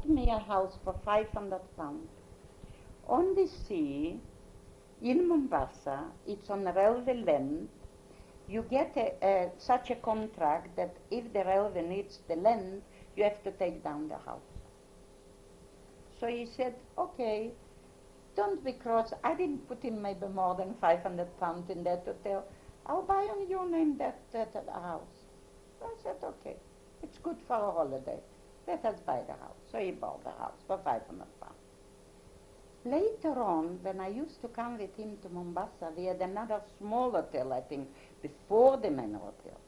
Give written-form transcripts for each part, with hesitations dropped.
bought me a house for £500 on the sea in Mombasa. It's on railway land. You get such a contract that if the railway needs the land, you have to take down the house. So he said, okay, don't be cross. I didn't put in maybe more than £500 in that hotel. I'll buy on your name that house. So I said, okay, it's good for a holiday. Let us buy the house. So he bought the house for £500. Later on, when I used to come with him to Mombasa, we had another small hotel, I think, before the main hotel.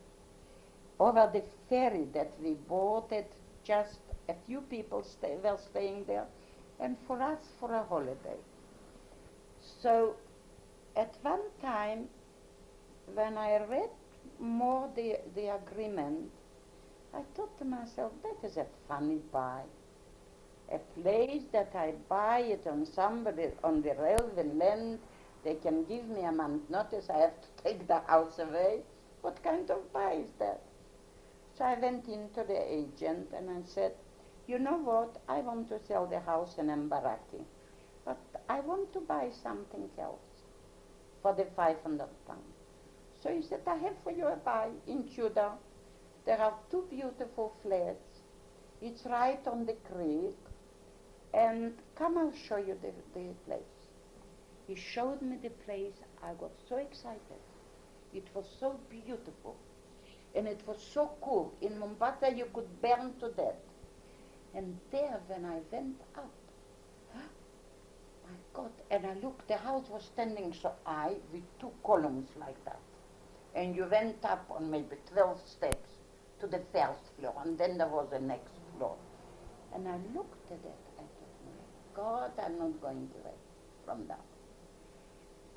Over the ferry that we bought it, just a few people were staying there, and for us, for a holiday. So at one time, when I read more the agreement, I thought to myself, that is a funny buy. A place that I buy it on somebody on the railway land, they can give me a month notice, I have to take the house away. What kind of buy is that? So I went into the agent and I said, you know what, I want to sell the house in Mbaraki, but I want to buy something else for the £500. So he said, I have for you a buy in Judah. There are 2 beautiful flats. It's right on the creek. And come, I'll show you the place. He showed me the place. I got so excited. It was so beautiful. And it was so cool. In Mombasa, you could burn to death. And there, when I went up, my God, and I looked, the house was standing so high with 2 columns like that. And you went up on maybe 12 steps to the first floor, and then there was the next floor. And I looked at it. God, I'm not going to wait from that.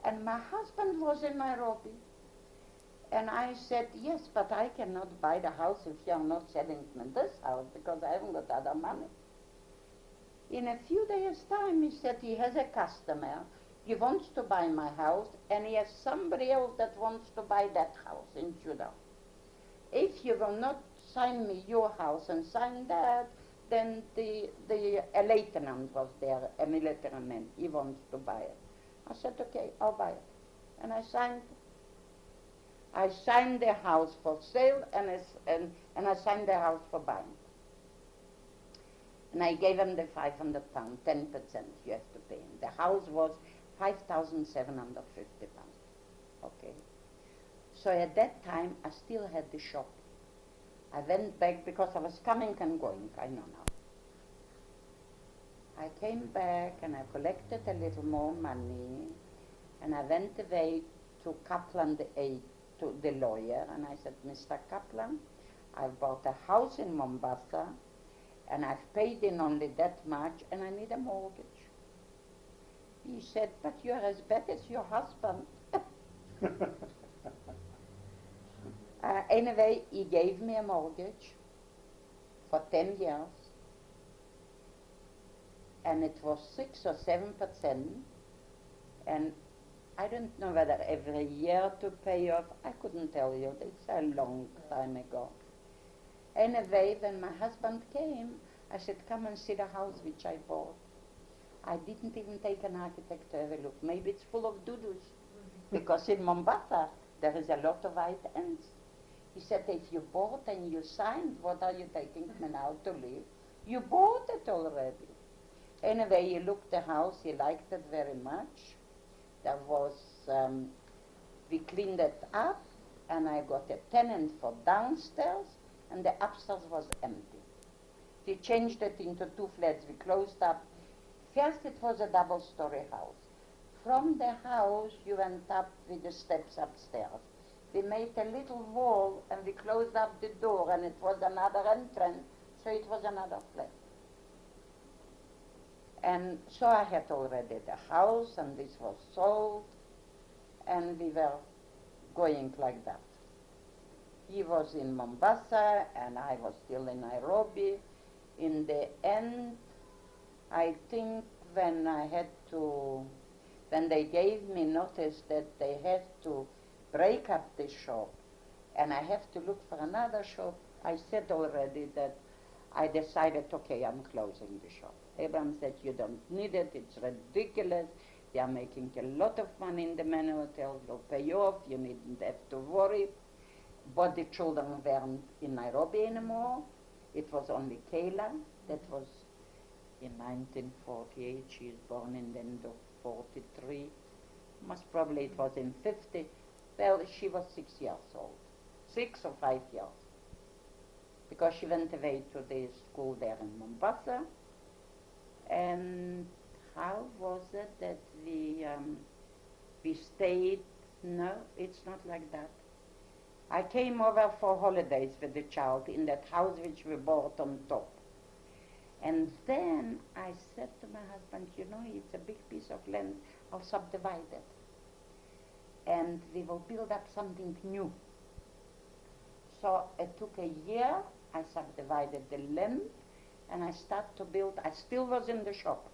And my husband was in Nairobi. And I said, yes, but I cannot buy the house if you are not selling me this house because I haven't got other money. In a few days' time, he said he has a customer. He wants to buy my house, and he has somebody else that wants to buy that house in Judah. If you will not sign me your house and sign that, then a lieutenant was there, a military man. He wants to buy it. I said, okay, I'll buy it. And I signed the house for sale, and I signed the house for buying. And I gave him the £500, 10% you have to pay him. The house was £5,750. Okay. So at that time, I still had the shop. I went back because I was coming and going, I know now. I came back and I collected a little more money, and I went away to Kaplan, to the lawyer, and I said, Mr. Kaplan, I've bought a house in Mombasa, and I've paid in only that much, and I need a mortgage. He said, but you're as bad as your husband. Anyway, he gave me a mortgage for 10 years, and it was 6 or 7%, and I don't know whether every year to pay off. I couldn't tell you. It's a long time ago. Anyway, when my husband came, I said, come and see the house which I bought. I didn't even take an architect to have a look. Maybe it's full of doo-doos, because in Mombasa, there is a lot of white ants. He said, if you bought and you signed, what are you taking me now to leave? You bought it already. Anyway, he looked the house, he liked it very much. There was, we cleaned it up, and I got a tenant for downstairs, and the upstairs was empty. We changed it into 2 flats, we closed up. First it was a double-story house. From the house, you went up with the steps upstairs. We made a little wall, and we closed up the door, and it was another entrance, so it was another flat. And so I had already the house, and this was sold, and we were going like that. He was in Mombasa, and I was still in Nairobi. In the end, I think when they gave me notice that they had to break up the shop, and I have to look for another shop, I said already that I decided, okay, I'm closing the shop. Abraham said, you don't need it, it's ridiculous. They are making a lot of money in the Manor Hotel, they'll pay off, you needn't have to worry. But the children weren't in Nairobi anymore. It was only Kayla. That was in 1948. She is born in the end of 43. Most probably it was in 50. Well, she was 6 years old. 6 or 5 years. Because she went away to the school there in Mombasa. And how was it that we stayed? No, it's not like that. I came over for holidays with the child in that house which we bought on top. And then I said to my husband, you know, it's a big piece of land, I'll subdivide it. And we will build up something new. So it took a year, I subdivided the land, and I started to build. I still was in the shop.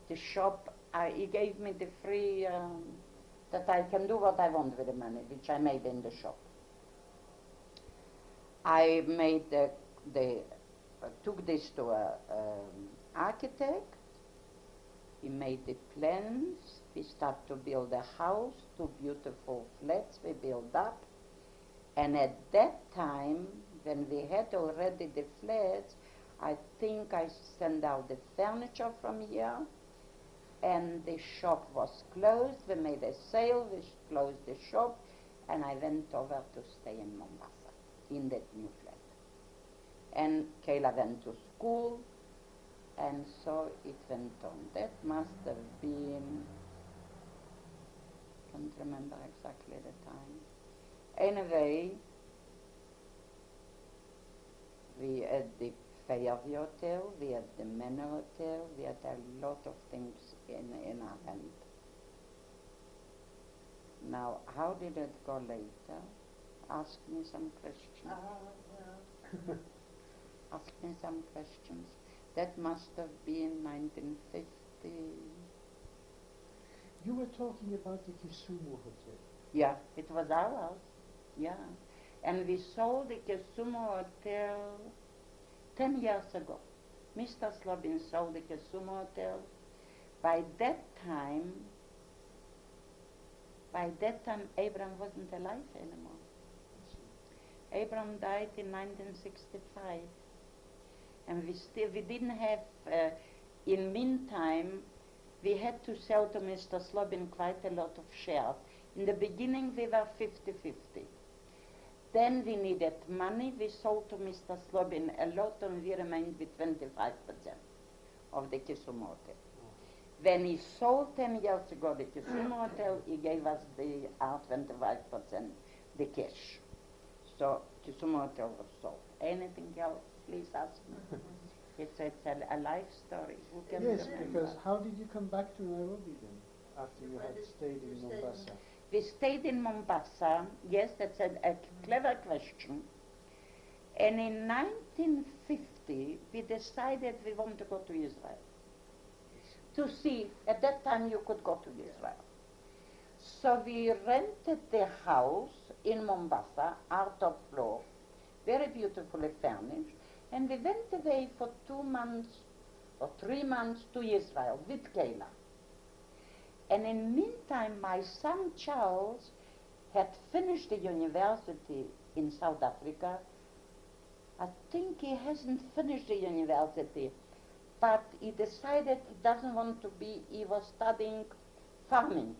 The shop, he gave me the free, that I can do what I want with the money, which I made in the shop. I made took this to an architect. He made the plans. We started to build a house, 2 beautiful flats we built up. And at that time, when we had already the flats, I think I sent out the furniture from here, and the shop was closed. We made a sale, we closed the shop, and I went over to stay in Mombasa, in that new flat. And Kayla went to school, and so it went on. That must have been, I can't remember exactly the time. Anyway, we had the Fairview Hotel, we had the Manor Hotel, we had a lot of things in our hand. Now, how did it go later? Ask me some questions. Ask me some questions. That must have been 1950. You were talking about the Kisumu Hotel. Yeah, it was our house. Yeah. And we sold the Kisumu Hotel 10 years ago. Mr. Slobin sold the Kisumu Hotel. By that time, Abraham wasn't alive anymore. Abraham died in 1965. And we didn't have, in meantime, we had to sell to Mr. Slobin quite a lot of shares. In the beginning, we were 50-50. Then we needed money. We sold to Mr. Slobin a lot, and we remained with 25% of the Kisumu Hotel. When he sold 10 years ago the Kisumu Hotel, he gave us our 25%, the cash. So Kisumu Hotel was sold. Anything else? Please ask me. It's a life story. Who can Yes, remember? because how did you come back to Nairobi then, after you had stayed in Mombasa? We stayed in Mombasa. Yes, that's a clever question. And in 1950, we decided we want to go to Israel. To see, at that time you could go to Israel. So we rented the house in Mombasa, out of floor, very beautifully furnished, and we went away for 2 months or 3 months to Israel with Kayla. And in the meantime, my son Charles had finished the university in South Africa. I think he hasn't finished the university, but he decided he doesn't want to be, he was studying farming.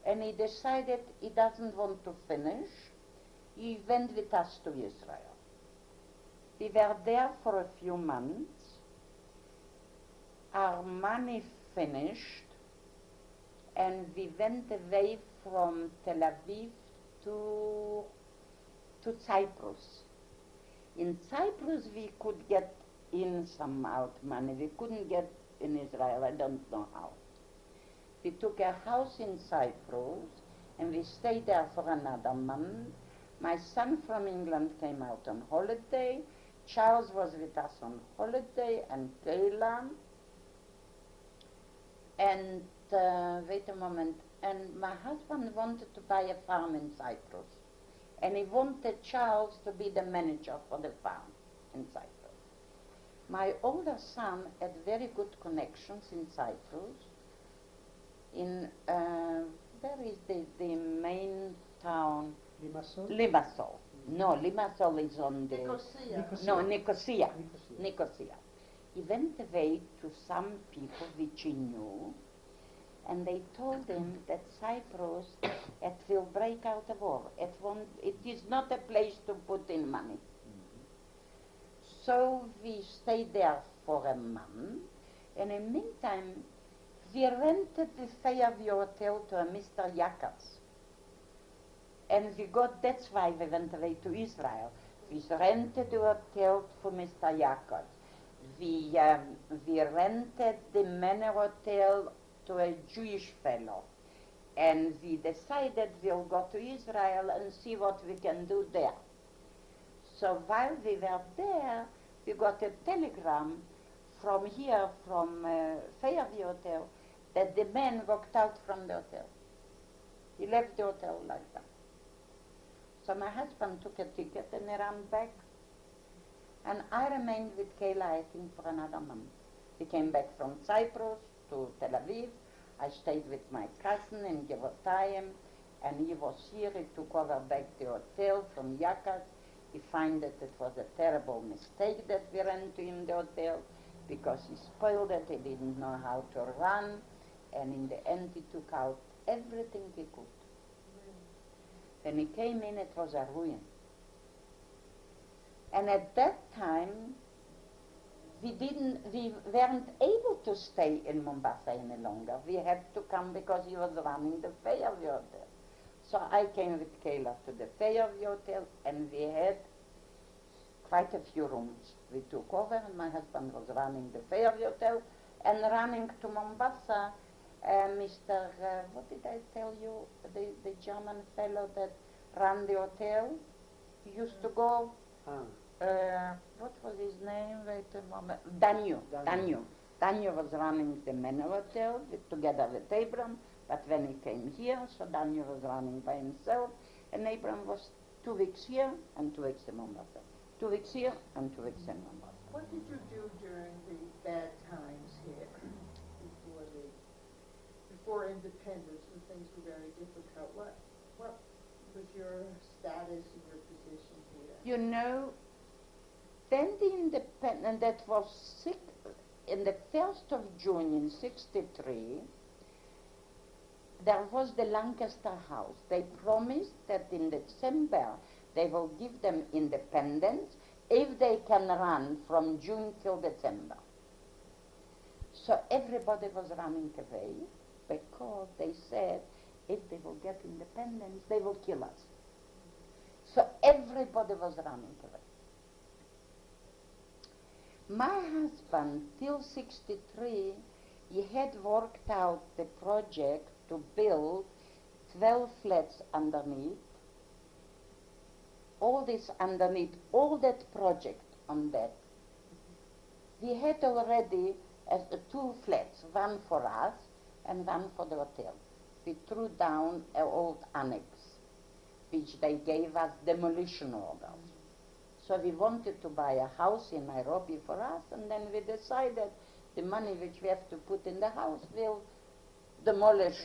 And he decided he doesn't want to finish. He went with us to Israel. We were there for a few months. Our money finished, and we went away from Tel Aviv to Cyprus. In Cyprus we could get in some out money. We couldn't get in Israel, I don't know how. We took a house in Cyprus, and we stayed there for another month. My son from England came out on holiday. Charles was with us on holiday, and Kayla. And wait a moment, and my husband wanted to buy a farm in Cyprus. And he wanted Charles to be the manager for the farm. in Cyprus. My older son had very good connections in Cyprus. In where is the main town? Limassol? Limassol. No, Limassol is on the Nicosia. Nicosia. He went away to some people which he knew, and they told him that Cyprus, it will break out a war. It is not a place to put in money. So we stayed there for a month, and in the meantime, we rented the Fairview Hotel to a Mr. Yakas. And that's why we went away to Israel. We rented the hotel for Mr. Yakas. We rented the Manor Hotel to a Jewish fellow. And we decided we'll go to Israel and see what we can do there. So while we were there, we got a telegram from here, from Fairview Hotel, that the man walked out from the hotel. He left the hotel like that. So my husband took a ticket and he ran back. And I remained with Kayla, I think, for another month. We came back from Cyprus to Tel Aviv. I stayed with my cousin in Givotayim, and he was here. He took over back the hotel from Yakas. He found that it was a terrible mistake that we ran to him the hotel, because he spoiled it. He didn't know how to run, and in the end he took out everything he could. When he came in, it was a ruin. And at that time, we weren't able to stay in Mombasa any longer. We had to come because he was running the Fairview Hotel. So I came with Kayla to the Fairview Hotel, and we had quite a few rooms. We took over, and my husband was running the Fairview Hotel, and running to Mombasa, Mr. What did I tell you? The German fellow that ran the hotel. He used to go. What was his name? Wait a moment. Danio was running the Manor Hotel together with Abram, but when he came here, so Danio was running by himself, and Abram was 2 weeks here and 2 weeks in Mombasa. 2 weeks here and 2 weeks in Mombasa. What did you do during the bad times here before independence, when things were very difficult? What was your status and your position here? You know, then the independence, that was in the 1st of June in 1963, there was the Lancaster House. They promised that in December they will give them independence if they can run from June till December. So everybody was running away because they said if they will get independence, they will kill us. So everybody was running away. My husband, till 1963, he had worked out the project to build 12 flats underneath, all this underneath, all that project on that. We had already 2 flats, one for us and one for the hotel. We threw down an old annex, which they gave us demolition orders. So we wanted to buy a house in Nairobi for us, and then we decided the money which we have to put in the house, we'll demolish,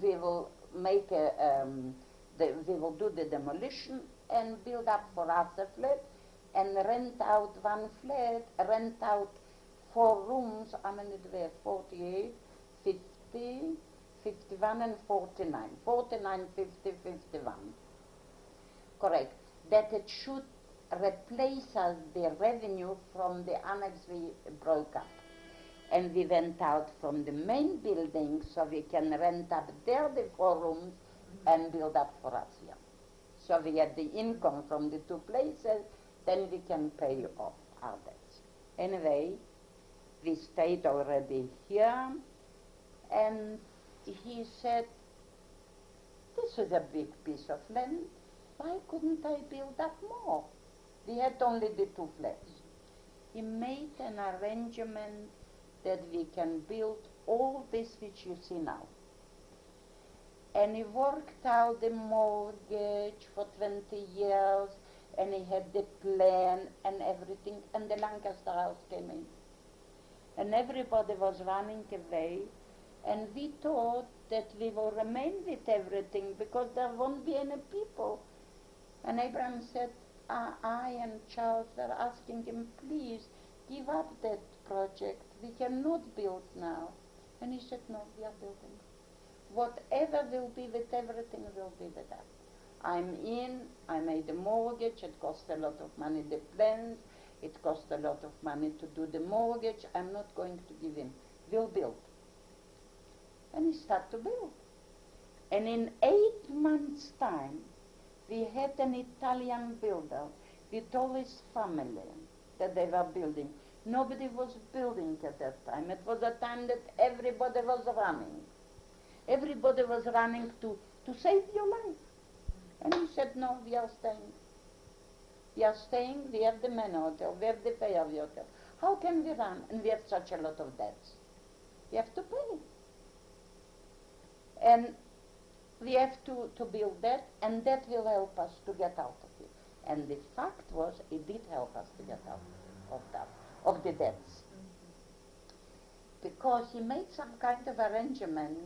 we will make we will do the demolition and build up for us a flat and rent out one flat, rent out 4 rooms, how many do we have? 48, 50, 51 and 49. 49, 50, 51. Correct. That it should replace us the revenue from the annex we broke up. And we went out from the main building so we can rent up there the 4 rooms and build up for us here. So we had the income from the 2 places, then we can pay off our debts. Anyway, we stayed already here, and he said, this is a big piece of land, why couldn't I build up more? We had only the 2 flats. He made an arrangement that we can build all this which you see now. And he worked out the mortgage for 20 years, and he had the plan and everything, and the Lancaster house came in. And everybody was running away, and we thought that we will remain with everything because there won't be any people. And Abraham said, I and Charles were asking him, please, give up that project. We cannot build now. And he said, no, we are building. Whatever will be with everything will be with us. I'm in, I made a mortgage, it cost a lot of money, the plans, it cost a lot of money to do the mortgage, I'm not going to give in. We'll build. And he started to build. And in 8 months' time, we had an Italian builder with all his family that they were building. Nobody was building at that time. It was a time that everybody was running. Everybody was running to save your life. And he said, no, we are staying. We are staying, we have the Manor Hotel, we have the Fairview Hotel. How can we run? And we have such a lot of debts. We have to pay. And we have to build that, and that will help us to get out of it. And the fact was, it did help us to get out of that, of the debts. Because he made some kind of arrangement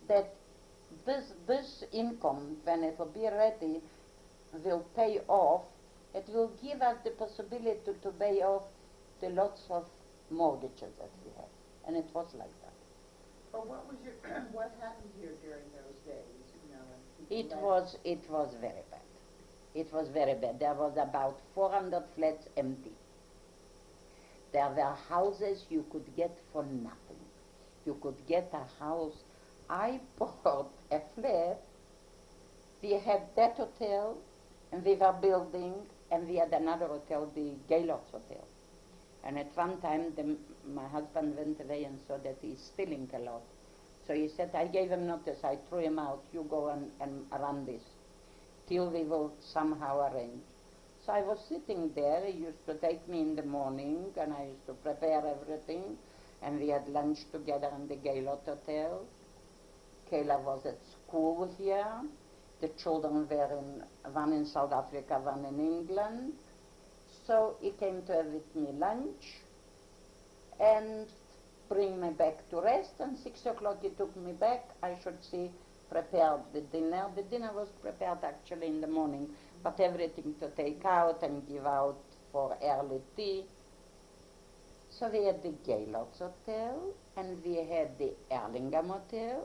that this income, when it will be ready, will pay off. It will give us the possibility to pay off the lots of mortgages that we have. And it was like that. But what was your, what happened here during those days, you know? And It was very bad. It was very bad. There was about 400 flats empty. There were houses you could get for nothing. You could get a house. I bought a flat. We had that hotel, and we were building, and we had another hotel, the Gaylord's Hotel. And at one time, my husband went away and saw that he's stealing a lot. So he said, I gave him notice, I threw him out, you go and run this, till we will somehow arrange. So I was sitting there, he used to take me in the morning, and I used to prepare everything, and we had lunch together in the Gaylord Hotel. Kayla was at school here. The children were one in South Africa, one in England. So he came to have with me lunch and bring me back to rest, and 6 o'clock he took me back. I should see, prepared the dinner. The dinner was prepared actually in the morning, but everything to take out and give out for early tea. So we had the Gaylord's Hotel, and we had the Erlingham Hotel.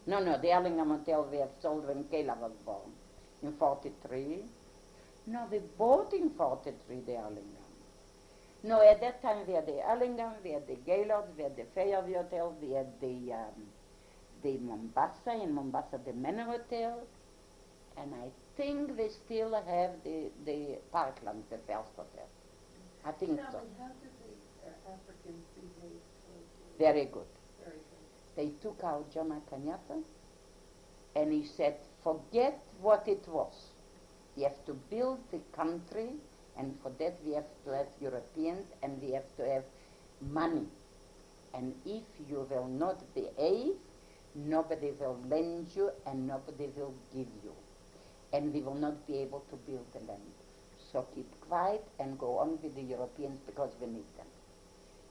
No, the Erlingham Hotel we have sold when Kayla was born, in 43. No, we bought in 43 the Erlingham. No, at that time we had the Erlingham, we had the Gaylord, we had the Fairview Hotel, we had the Mombasa, in Mombasa the Manor Hotel, and I think we still have the Parkland, the first hotel. I think so. Tell me, how did the Africans behave towards you? Very good. Very good. They took out Jomo Kenyatta, and he said, forget what it was. We have to build the country, and for that we have to have Europeans, and we have to have money. And if you will not behave, nobody will lend you, and nobody will give you. And we will not be able to build the land. So keep quiet and go on with the Europeans because we need them.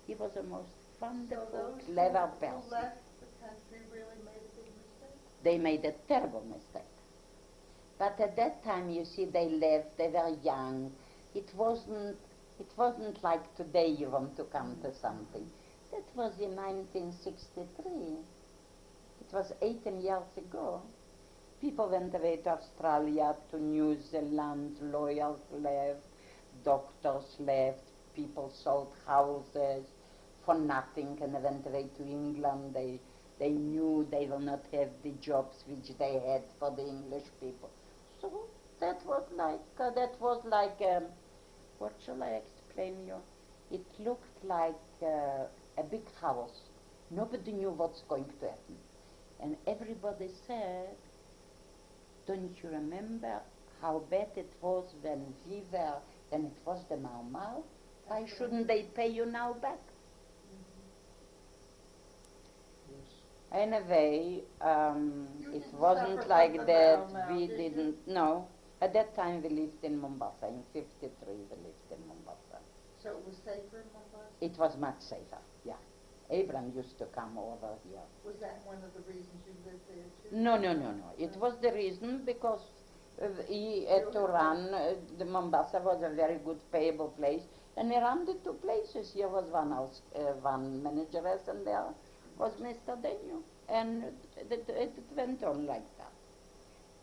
He was a most wonderful, So clever who person. left the country really made a big mistake? They made a terrible mistake. But at that time, you see, they left, they were young. It wasn't like today you want to come to something. That was in 1963. It was 18 years ago. People went away to Australia, to New Zealand, lawyers left, doctors left, people sold houses for nothing, and they went away to England. They knew they will not have the jobs which they had for the English people. So that was like, what shall I explain you? It looked like a big house. Nobody knew what's going to happen. And everybody said, don't you remember how bad it was when it was the Mau Mau? Why shouldn't they pay you now back? Anyway, it didn't wasn't suffer like from the that. Mau Mau, We did you? didn't. No, At that time we lived in Mombasa. In 53 we lived in Mombasa. So it was safer in Mombasa? It was much safer, yeah. Abraham used to come over here. Was that one of the reasons you lived there too? No, no, no, no. It was the reason because he had to run. The Mombasa was a very good payable place, and he ran the two places. Here was one manageress, and there was Mr. Daniel, and it went on like that.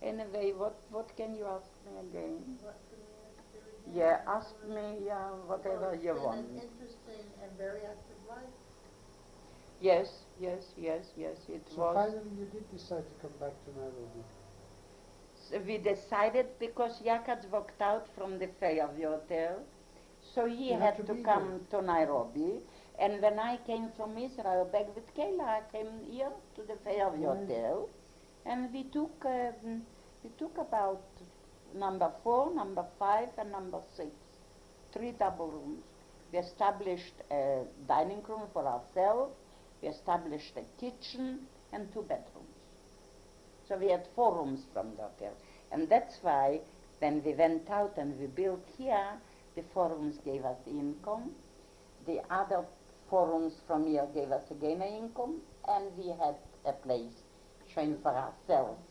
Anyway, what can you ask me again? What can we ask you again? Yeah, ask me whatever you want. It's been an interesting and very active life. Yes, yes, yes, yes, it So was. finally you did decide to come back to Nairobi. So we decided because Yakat walked out from the Fairview Hotel, so he You had had to to be come to Nairobi. And when I came from Israel back with Kayla, I came here to the Fairview Right. Hotel, and we took about number 4, number 5, and number 6, 3 double rooms. We established a dining room for ourselves. We established a kitchen and 2 bedrooms. So we had 4 rooms from the hotel. And that's why when we went out and we built here, the 4 rooms gave us the income. The other 4 rooms from here gave us again an income. And we had a place showing for ourselves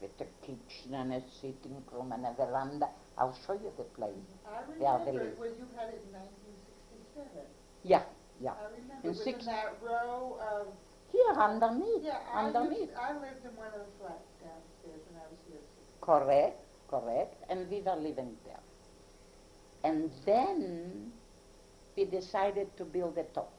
with a kitchen and a sitting room and a veranda. I'll show you the place. I where they remember live. when you had it in 1967. Yeah, yeah. I remember In it was six- in that row of, Here, underneath, yeah, underneath. I lived in one of the flats downstairs when I was here. Correct, correct. And we were living there. And then we decided to build a top.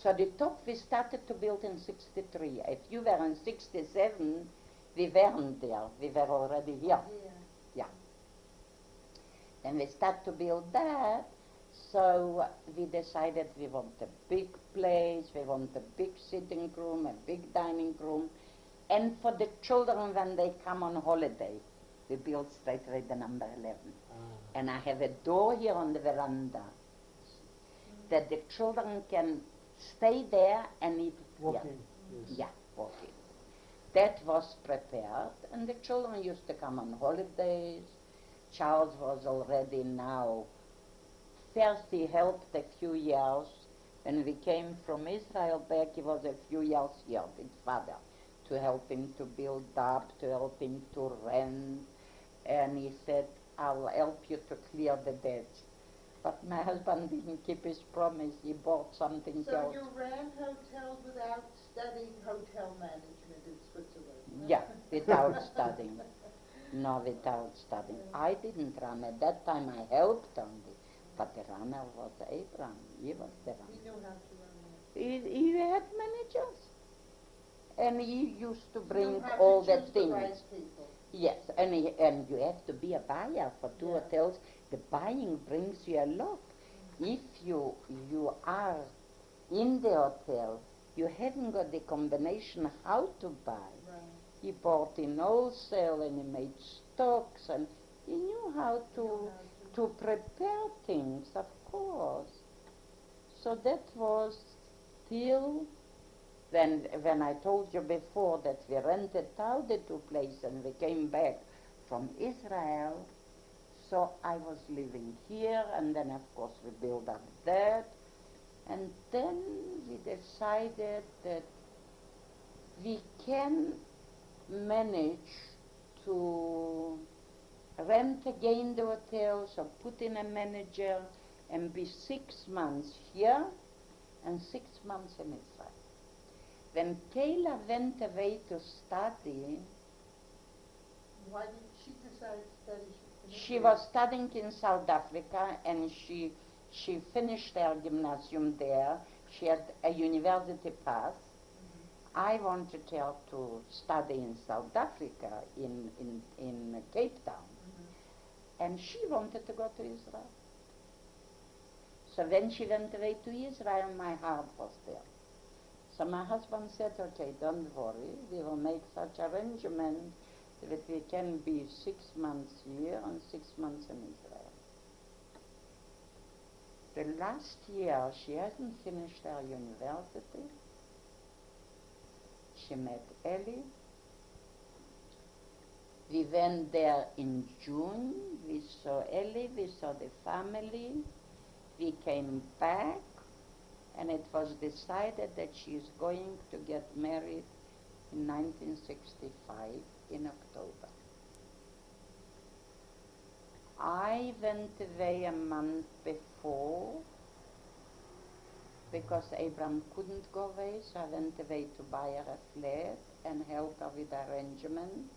So the top we started to build in 63. If you were in 67, we weren't there. We were already here. Yeah. And we started to build that. So we decided we want a big place, we want a big sitting room, a big dining room. And for the children when they come on holiday, we build straight away the number 11. And I have a door here on the veranda that the children can stay there and eat. Walk yeah. in. Yes. Yeah, walk in. That was prepared, and the children used to come on holidays. Charles was already now. First he helped a few years. When we came from Israel back, he was a few years here with father to help him to build up, to help him to rent. And he said, I'll help you to clear the debts. But my husband didn't keep his promise. He bought something So else. you ran hotels without studying hotel management in Switzerland? Yeah, without studying. No, without studying. I didn't run. At that time I helped only. But the runner was Abraham. He was the runner. He knew how to run it. He had managers. And he used to You bring knew how all to the choose things. right people. Yes, and you have to be a buyer for 2 Yeah. hotels. The buying brings you a lot. If you are in the hotel, you haven't got the combination how to buy. Right. He bought in wholesale and he made stocks and he knew how to prepare things, of course. So that was till when I told you before that we rented out the 2 places and we came back from Israel. So I was living here, and then of course we built up that, and then we decided that we can manage to rent again the hotel, so put in a manager and be 6 months here and 6 months in Israel. When Kayla went away to study, Why did she decide to study? she was studying in South Africa and she finished her gymnasium there. She had a university pass. I wanted her to study in South Africa, in Cape Town. And she wanted to go to Israel. So when she went away to Israel, my heart was there. So my husband said, okay, don't worry, we will make such arrangement that we can be 6 months here and 6 months in Israel. The last year, she hasn't finished her university. She met Ellie. We went there in June. We saw Ellie, we saw the family. We came back, and it was decided that she is going to get married in 1965 in October. I went away a month before because Abraham couldn't go away, so I went away to buy her a flat and help her with arrangements.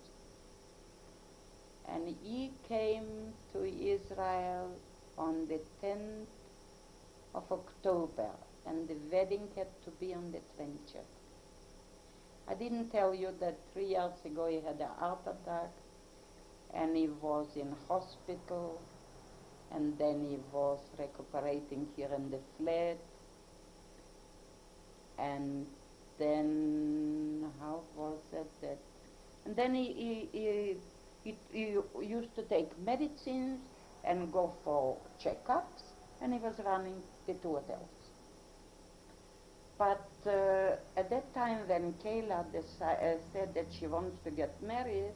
And he came to Israel on the 10th of October, and the wedding had to be on the 20th. I didn't tell you that 3 years ago he had a heart attack, and he was in hospital, and then he was recuperating here in the flat, and then, how was it that, and then he used to take medicines and go for checkups, and he was running the 2 hotels. But at that time when Kayla said that she wants to get married,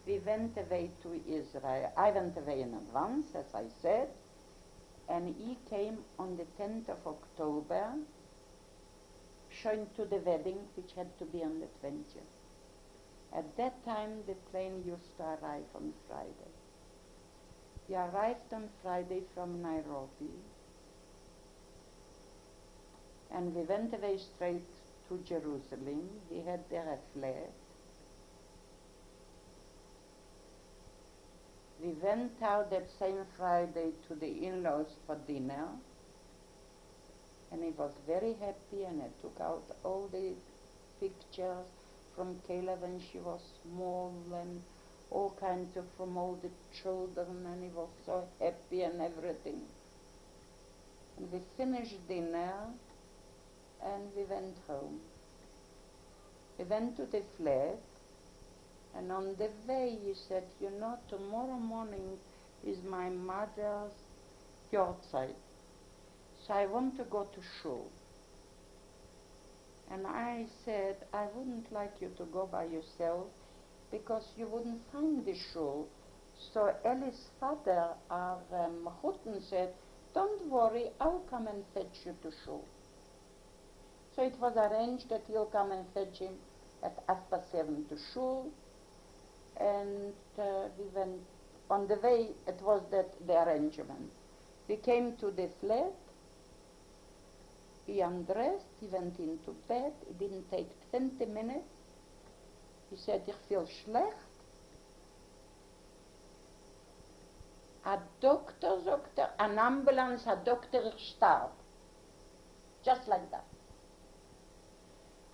we went away to Israel. I went away in advance, as I said, and he came on the 10th of October, showing to the wedding, which had to be on the 20th. At that time, the plane used to arrive on Friday. He arrived on Friday from Nairobi, and we went away straight to Jerusalem. We had there a flat. We went out that same Friday to the in-laws for dinner, and he was very happy, and I took out all the pictures from Kayla when she was small and all kinds of from all the children, and he was so happy and everything. And we finished dinner and we went home. We went to the flat, and on the way he said, you know, tomorrow morning is my mother's yahrzeit, so I want to go to shul. And I said, I wouldn't like you to go by yourself because you wouldn't find the shul. So Ellie's father, our Machutin, said, don't worry, I'll come and fetch you to shul. So it was arranged that he'll come and fetch him at 7:30 to shul. And we went, on the way, it was the arrangement. We came to the flat. He undressed, he went into bed, it didn't take 20 minutes. He said, ich feel schlecht. A doctor sagt an ambulance, a doctor, ich starb. Just like that.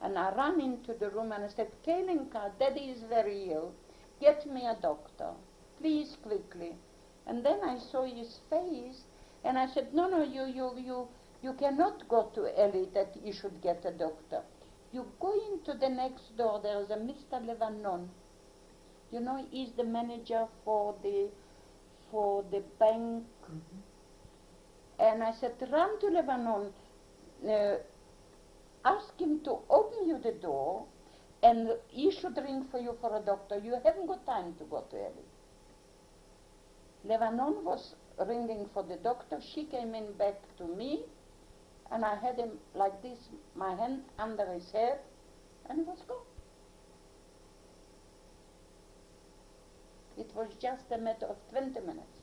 And I ran into the room and I said, Kalinka, Daddy is very ill. Get me a doctor, please, quickly. And then I saw his face, and I said, no, you cannot go to Ellie that you should get a doctor. You go into the next door, there is a Mr. Levanon. You know, he's the manager for the bank. Mm-hmm. And I said, run to Levanon, ask him to open you the door, and he should ring for you for a doctor. You haven't got time to go to Ellie. Levanon was ringing for the doctor. She came in back to me, and I had him like this, my hand under his head, and he was gone. It was just a matter of 20 minutes.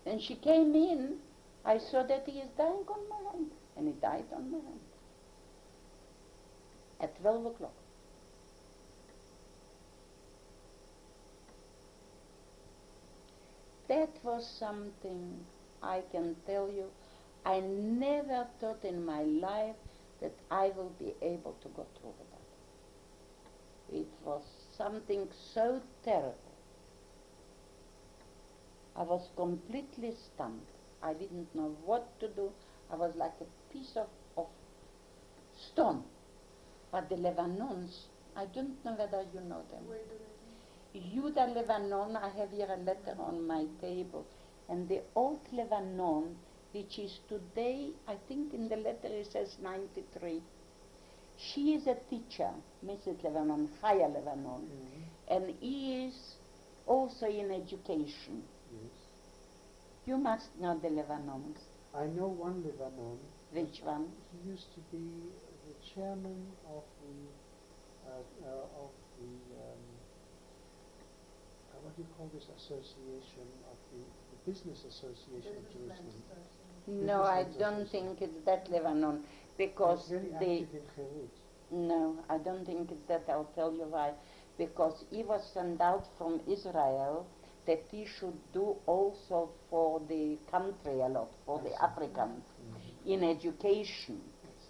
When she came in, I saw that he is dying on my hand, and he died on my hand. At 12 o'clock. That was something I can tell you. I never thought in my life that I will be able to go through with that. It was something so terrible. I was completely stunned. I didn't know what to do. I was like a piece of stone. But the Levanons, I don't know whether you know them. Where do they live? Judah Levanon, I have here a letter on my table. And the old Levanon, which is today, I think in the letter it says 93. She is a teacher, Mrs. Levanon, Chaya Levanon. Mm-hmm. and he is also in education. Yes. You must know the Lebanons. I know one Lebanon. Which one? He used to be the chairman of the what do you call this association of the Business Association of Jerusalem. No, I don't think it's that Lebanon, because He's very active in Beirut. no, I don't think it's that. I'll tell you why. Because he was sent out from Israel that he should do also for the country a lot, for the Africans, in education.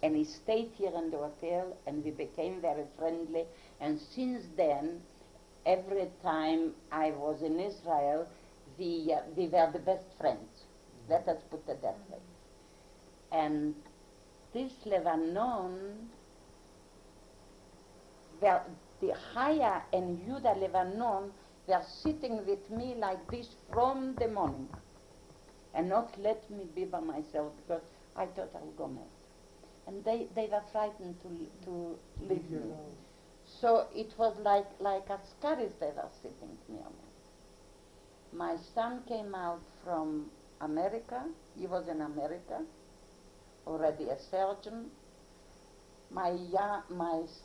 And he stayed here in the hotel, and we became very friendly. And since then, every time I was in Israel, we were the best friends. Let us put it that way. And this Lebanon, where the Chaya and Yuda Lebanon were sitting with me like this from the morning, and not let me be by myself, because I thought I would go mad. And they were frightened to leave me. So it was like Askaris they were sitting near me. My son came out from America. He was in America, already a surgeon. My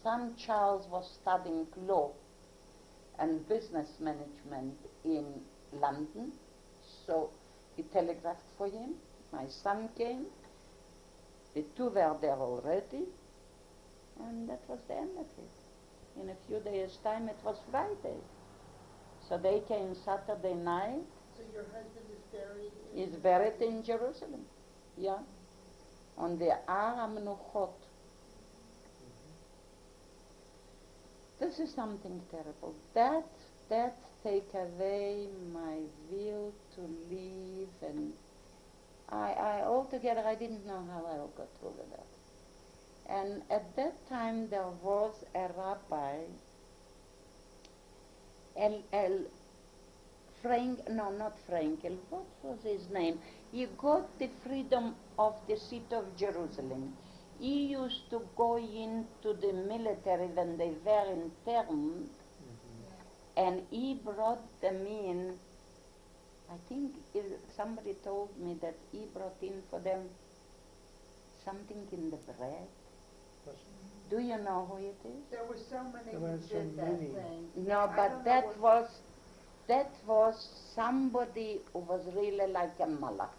son Charles was studying law and business management in London, so he telegraphed for him. My son came. The two were there already, and that was the end of it. In a few days' time, it was Friday. So they came Saturday night. So your husband is buried in... He's buried in Jerusalem, yeah, on the Har HaMenuchot. This is something terrible. That take away my will to live, and I altogether, I didn't know how I got through with that. And at that time there was a rabbi, not Frankel, what was his name? He got the freedom of the city of Jerusalem. He used to go into the military when they were interned, and he brought them in. I think somebody told me that he brought in for them something in the bread. Do you know who it is? There were so many There who were so did that many. thing. No, I but don't that know was somebody who was really like a malach.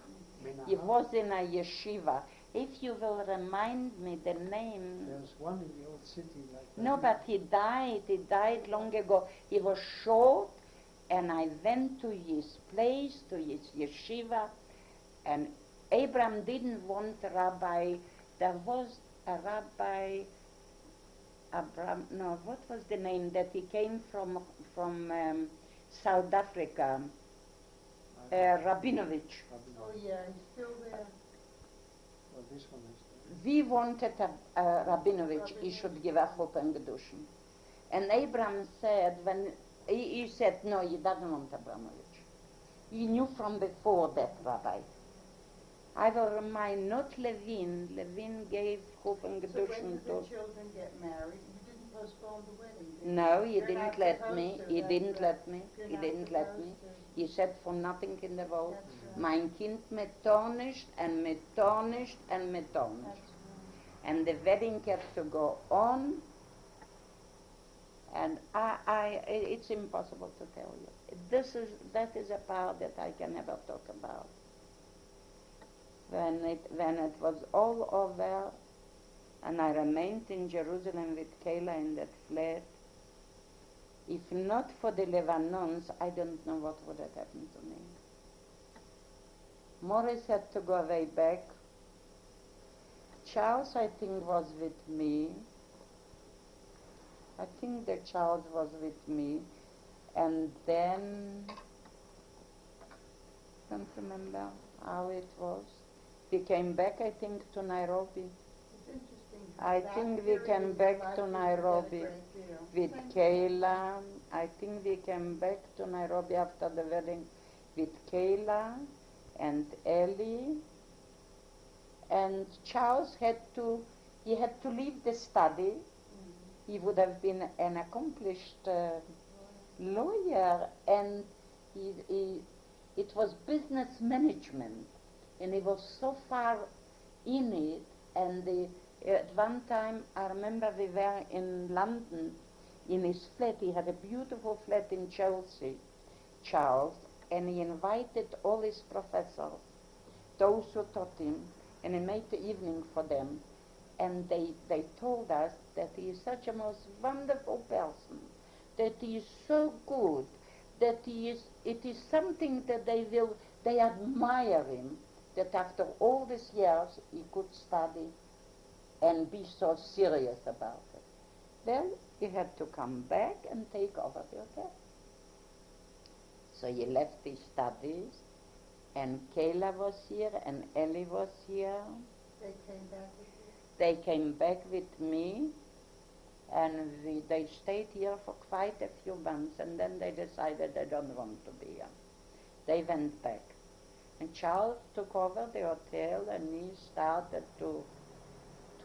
He was in a yeshiva. If you will remind me the name. There's one in the old city like that. No, but he died long ago. He was short, and I went to his place, to his yeshiva, and Abraham didn't want a rabbi. There was a rabbi, what was the name, that he came from South Africa, Rabinovich. Oh yeah, he's still there. Well, this one is there. We wanted a Rabinovich, he should give a Chop and Gedushin. And Abraham said, when he said, no, he doesn't want Abramovich. He knew from before that rabbi. I will remind, not Levin. Levin gave Chop and So when Gedushin did to... the children get married? You didn't postpone the wedding, did you? No, he You're didn't not let supposed me. to, He that's didn't right. let me. You're He not didn't let me. supposed to. He said for nothing in the world. That's right. Mein Kind mit tarnished and mit tarnished and mit tarnished. That's right. And the wedding had to go on. And it's impossible to tell you. That is a part that I can never talk about. When it was all over, and I remained in Jerusalem with Kayla in that flat, if not for the Lebanons, I don't know what would have happened to me. Morris had to go way back. Charles, I think, was with me. I think that Charles was with me. And then, I don't remember how it was. We came back, I think, to Nairobi. It's interesting. I That think we period came of back life to you get a Nairobi great deal. with Thank you. Kayla. I think we came back to Nairobi after the wedding with Kayla and Ellie. And Charles had to leave the study. He would have been an accomplished lawyer, and it was business management, and he was so far in it. And at one time, I remember we were in London in his flat. He had a beautiful flat in Chelsea, Charles, and he invited all his professors, those who taught him, and he made the evening for them. And they told us that he is such a most wonderful person, that he is so good, that it is something that they admire him, that after all these years he could study and be so serious about it. Well, he had to come back and take over the hotel. So he left his studies, and Kayla was here, and Ellie was here. They came back with you? They came back with me, and they stayed here for quite a few months, and then they decided they don't want to be here. They went back. And Charles took over the hotel, and he started to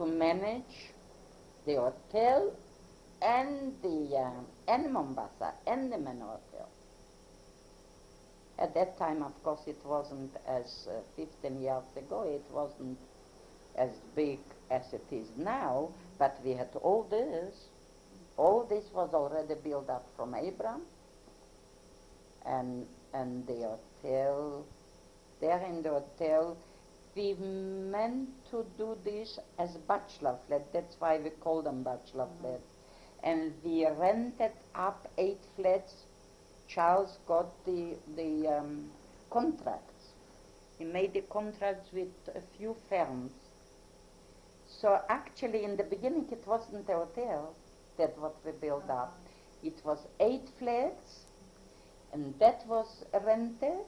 manage the hotel and Mombasa and the Manor Hotel. At that time, of course, it wasn't as 15 years ago, it wasn't as big as it is now, but we had all this. All this was already built up from Abraham, and the hotel, there in the hotel, we meant to do this as bachelor flat. That's why we call them bachelor flats. And we rented up 8 flats. Charles got the contracts. He made the contracts with a few firms. So actually, in the beginning, it wasn't a hotel that what we built up. It was 8 flats, and that was rented.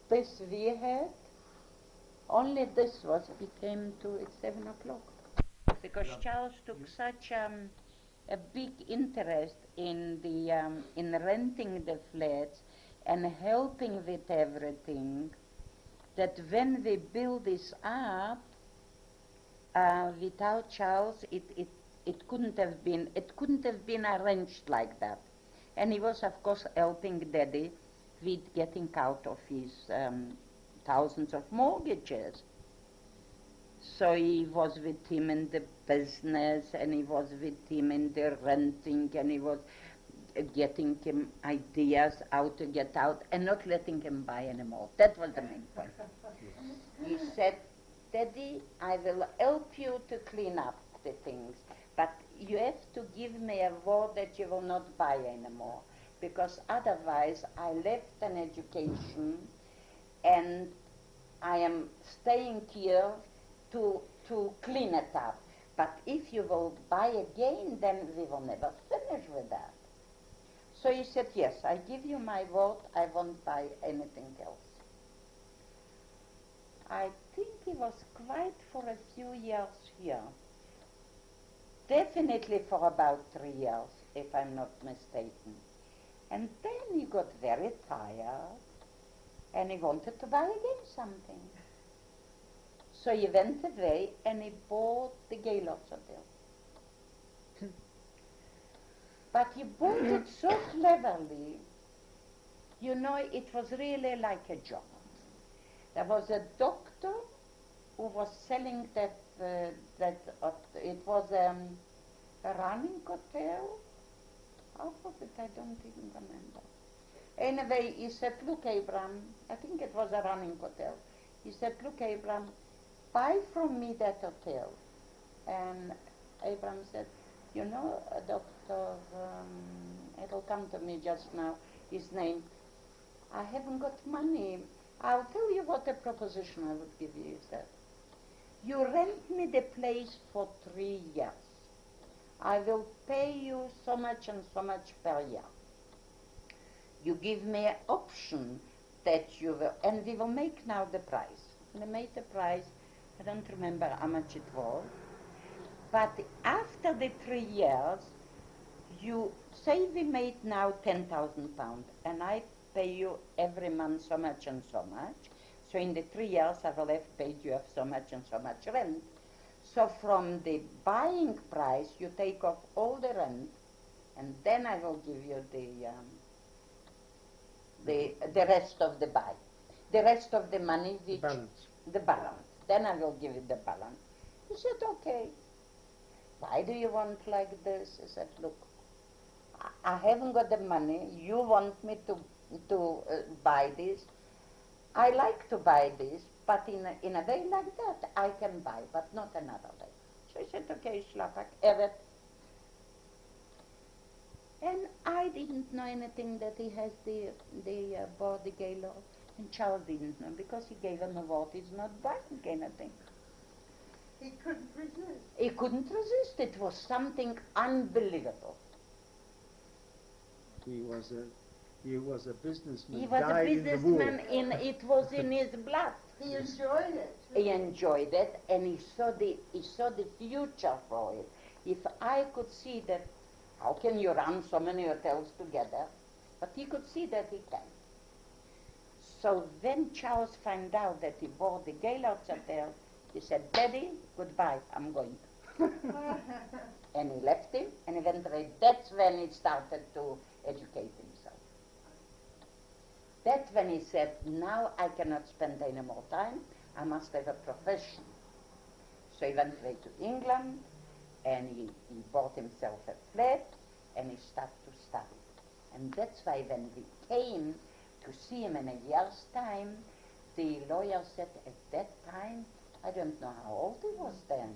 This we had. Only this we came to at 7 o'clock. Because Charles took such a big interest in in renting the flats and helping with everything, that when we built this up, without Charles, it couldn't have been arranged like that. And he was, of course, helping Daddy with getting out of his thousands of mortgages. So he was with him in the business, and he was with him in the renting, and he was getting him ideas how to get out and not letting him buy anymore. That was the main point. He said, Daddy, I will help you to clean up the things, but you have to give me a word that you will not buy anymore, because otherwise I left an education and I am staying here to clean it up. But if you will buy again, then we will never finish with that. So he said, yes, I give you my word, I won't buy anything else. I think he was quite for a few years here. Definitely for about 3 years, if I'm not mistaken. And then he got very tired, and he wanted to buy again something. So he went away and he bought the Gaylords Hotel. But he bought it so cleverly, you know, it was really like a job. There was a doctor who was selling that it was a running hotel. How was it? I don't even remember. Anyway, he said, look, Abraham, I think it was a running hotel. He said, look, Abraham, buy from me that hotel. And Abraham said, you know, Doctor, it'll come to me just now, his name, I haven't got money. I'll tell you what a proposition I would give you, he said. You rent me the place for 3 years. I will pay you so much and so much per year. You give me an option that you will, and we will make now the price. And they made the price, I don't remember how much it was, but after the 3 years, you say we made now £10,000, and I pay you every month so much and so much. So in the 3 years, I will have paid you so much and so much rent. So from the buying price, you take off all the rent, and then I will give you the the rest of the buy. The rest of the money, The which balance. the balance. Then I will give you the balance. He said, okay. Why do you want like this? I said, look, I haven't got the money. You want me to buy this. I like to buy this, but in a way like that, I can buy, but not another way. So I said, okay, Szlapak, have it. And I didn't know anything that he has the body gaylord. And Charles didn't know, because he gave him a word, he's not buying anything. He couldn't resist. He couldn't resist. It was something unbelievable. He was a businessman. He was a died businessman, in the war. it was in his blood. He enjoyed it. Too. He enjoyed it, and he saw the future for it. If I could see that, how can you run so many hotels together? But he could see that he can. So when Charles found out that he bought the Gaylord's Hotel, he said, Daddy, goodbye, I'm going. And he left him, and he went away. That's when he started to educate himself. That's when he said, now I cannot spend any more time, I must have a profession. So he went away to England, and he bought himself a flat, and he started to study. And that's why when we came to see him in a year's time, the lawyer said at that time, I don't know how old he was then.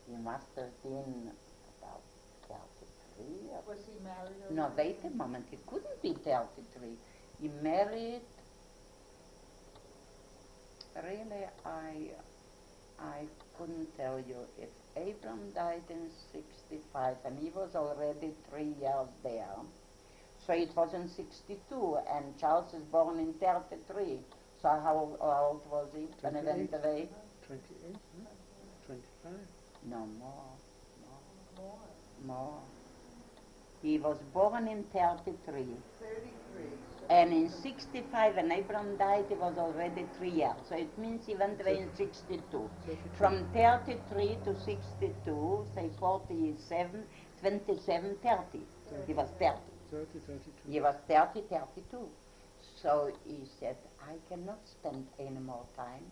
He must have been about 33 or... Was he married or... No, wait a moment, he couldn't be 33. He married... Really, I couldn't tell you. If Abram died in 65 and he was already 3 years there, so it was in 62, and Charles is born in 33. So how old was he when he went away? 28, no? 25. No, more. He was born in 33. 33. So And in 65, when Abram died, he was already 3 years. So it means he went away in 62. 32. From 33 to 62, say 47, 27, 30. He was 30. 30, 32. He was 30, 32. So he said, I cannot spend any more time.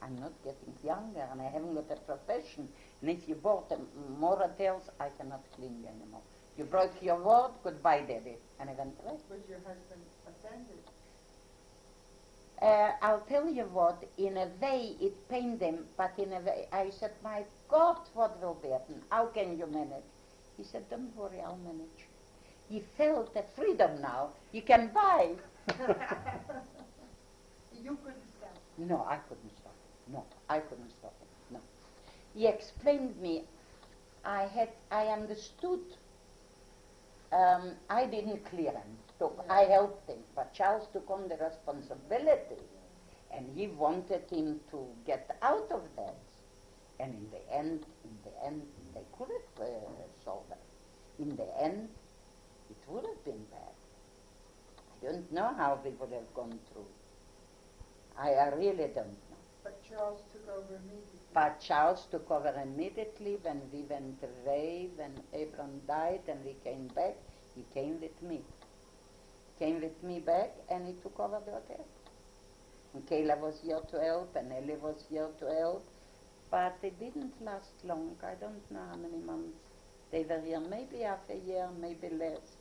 I'm not getting younger, and I haven't got a profession. And if you bought more hotels, I cannot clean anymore. You broke your word, goodbye, Daddy. And I went away. was your husband offended? I'll tell you what, in a way it pained him, but in a way I said, my God, what will happen? How can you manage? He said, don't worry, I'll manage. He felt the freedom now. You can buy. You couldn't stop. No, I couldn't stop him. No, I couldn't stop him. No. He explained me. I understood. I didn't clear him. I helped him, but Charles took on the responsibility, and he wanted him to get out of that. And in the end, they could have solved it. In the end, it would have been bad. I don't know how we would have gone through. I really don't know. But Charles took over immediately. But Charles took over immediately when we went away, when Abram died and we came back. He came with me. Came with me back, and he took over the hotel. And Kayla was here to help, and Ellie was here to help. But it didn't last long. I don't know how many months they were here. Maybe half a year, maybe less.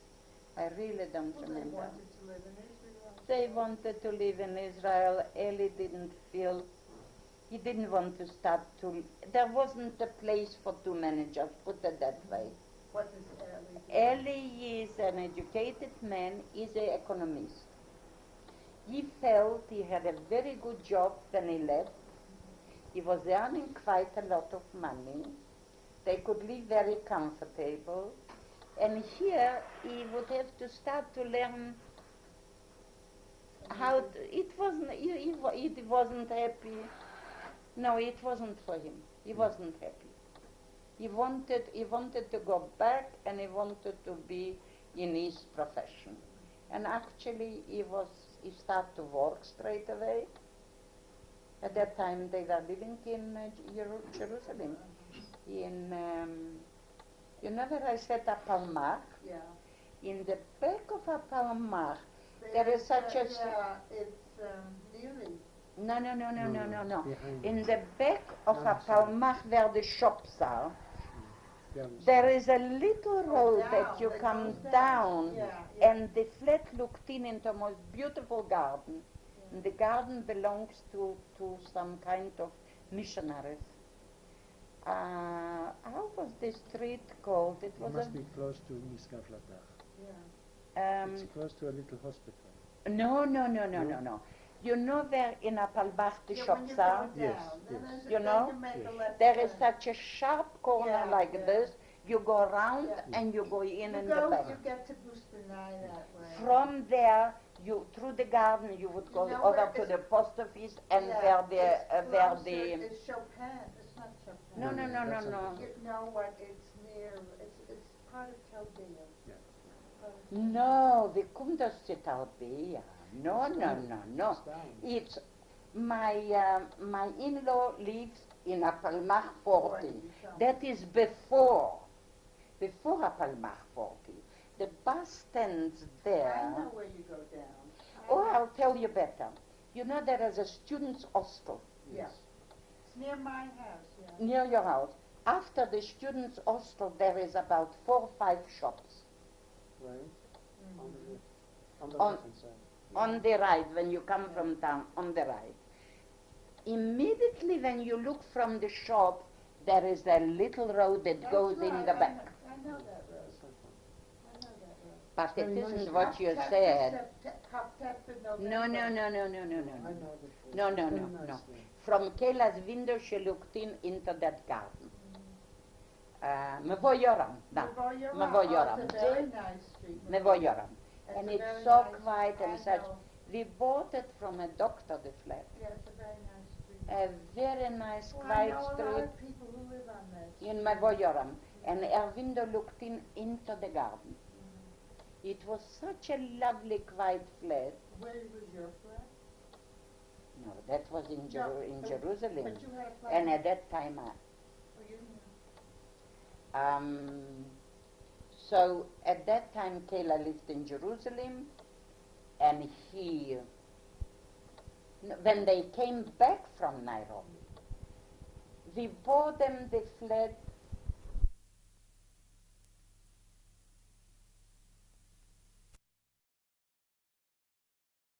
I really don't remember. They wanted to live in Israel. They wanted to live in Israel. Eli didn't feel, he didn't want to start to, there wasn't a place for two managers, put it that way. What does Ellie do? Eli is an educated man, he's an economist. He felt he had a very good job when he left. He was earning quite a lot of money. They could live very comfortable. And here he would have to start to learn how it wasn't happy. No, it wasn't for him. He wasn't happy. He wanted to go back, and he wanted to be in his profession. And actually he started to work straight away. At that time they were living in Jerusalem. In you know where I set up Palmar? Yeah. In the back of a Palmar, There is such a... Yeah, it's, Neely. No. Behind In it. the back of No, a sorry. Palmach where the shops are, Yeah, there is a little road that you that come goes down, Yeah, yeah. and the flat looked into a most beautiful garden. Yeah. And the garden belongs to some kind of missionaries. How was the street called? It It was must be close to Miskavlatach. Yeah. It's close to a little hospital. No. No? You know where in Appalbach the Yeah, when shops you go are? down, Yes, then yes. there's a- You then know? you make a Yes. left There is turn. such a sharp corner Yeah, like yeah. this. You go around Yeah. and you go in You the go, back. you get to Bustanai that way. From there, you through the garden, you would go You know over where to it's- the post office and Yeah, where it's where closer, the it's Chopin, it's not Chopin. no. that's You know what, it's near, it's part of Chaldea. Yeah. Part of Chaldea. no, we come to Citalbea. No. It's down. It's my in-law lives in Appalmach 40. That is before Appalmach 40. The bus stands I there. know where you go down. Oh, I'll tell you better. You know there is a students' hostel Yeah. It's near my house, yeah. near your house. After the students' hostel, there is about 4 or 5 shops Right? Mhm. On the On- left-hand side. on the right when you come from town, on the right. Immediately when you look from the shop, there is a little road that That's goes right, in the back. I know that road, That's not fun. I know that road. But it Very nice. isn't what you October, said. October, No. I know the No. place. No, It's no, very no, nice no. there. From Kayla's window, she looked into that garden. Mevoyoram, da. Mevoyoram. Oh, it's a very nice street. Mevoyoram. It's And a it's very so nice- quiet I and such. know. We bought it from a doctor, the flat. Yeah, it's a very nice street. A very nice, Well, I quiet know a lot street of people who live on that in street. Mevoyoram. And our window looked into the garden. Mhm. It was such a lovely, quiet flat. Where was your flat? No, that was in, No, in but- Jerusalem. But you had a flat. And at that time, Oh, you didn't. so at that time, Kayla lived in Jerusalem, and when they came back from Nairobi, we bought them the flat